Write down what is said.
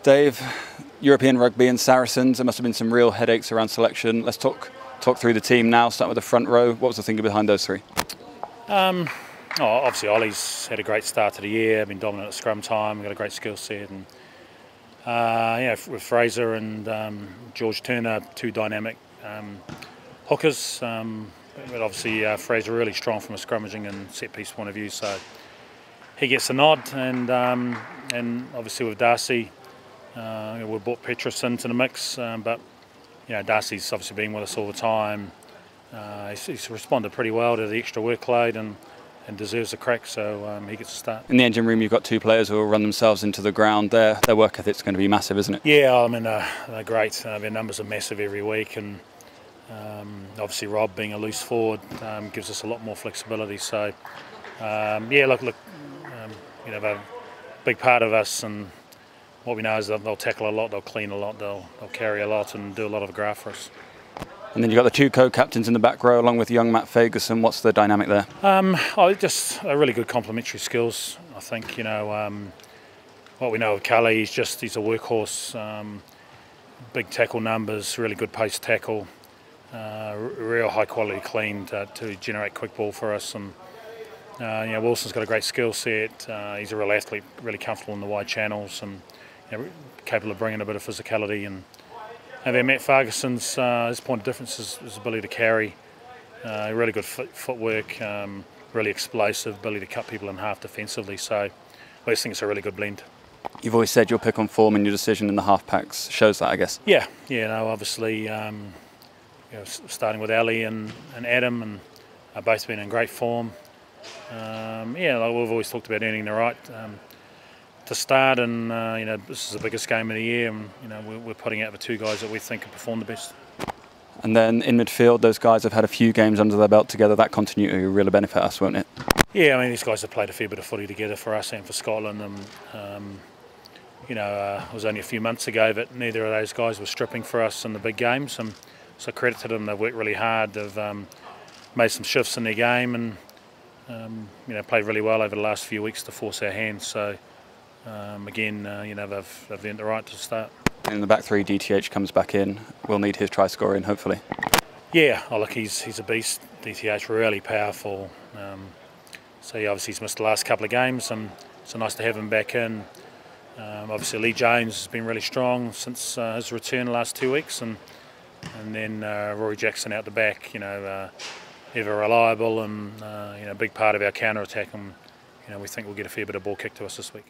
Dave, European rugby and Saracens, there must have been some real headaches around selection. Let's talk through the team now, starting with the front row. What was the thinking behind those three? Obviously Ollie's had a great start to the year, been dominant at scrum time, got a great skill set, and with Fraser and George Turner, two dynamic hookers. But obviously Fraser really strong from a scrummaging and set piece point of view, so he gets the nod. And obviously with Darcy, we brought Petrus into the mix, but Darcy's obviously been with us all the time. He's responded pretty well to the extra workload and deserves a crack, so he gets a start. In the engine room, you've got two players who will run themselves into the ground. Their work ethic's going to be massive, isn't it? Yeah, I mean, they're great. Their numbers are massive every week, and obviously Rob, being a loose forward, gives us a lot more flexibility. So, they're a big part of us, and what we know is that they'll tackle a lot, they'll clean a lot, they'll carry a lot, and do a lot of graft for us. And then you've got the two co-captains in the back row, along with young Matt Ferguson. What's the dynamic there? Just really good complementary skills. I think what we know of Cully, he's a workhorse. Big tackle numbers, really good pace tackle, real high quality clean to generate quick ball for us. And Wilson's got a great skill set. He's a real athlete, really comfortable in the wide channels, and capable of bringing a bit of physicality. And then Matt Ferguson's his point of difference is his ability to carry, really good footwork, really explosive, ability to cut people in half defensively. So I just think it's a really good blend. You've always said your pick on form and your decision in the half packs shows that, I guess. Yeah, obviously, starting with Ali and Adam, and both been in great form. We've always talked about earning the right to start, and this is the biggest game of the year, and we're putting out the two guys that we think can perform the best. And then in midfield, those guys have had a few games under their belt together. That continuity will really benefit us, won't it? Yeah, I mean, these guys have played a fair bit of footy together for us and for Scotland. It was only a few months ago that neither of those guys were stripping for us in the big games, and so credit to them. They've worked really hard. They've made some shifts in their game, and played really well over the last few weeks to force our hands. So they've earned the right to start. In the back three, DTH comes back in. We'll need his try scoring, hopefully. Yeah, look, he's a beast. DTH really powerful. Obviously he's missed the last couple of games, and it's nice to have him back in. Obviously Lee Jones has been really strong since his return the last 2 weeks, and then Rory Jackson out the back. Ever reliable, and a big part of our counter attack, and we think we'll get a fair bit of ball kicked to us this week.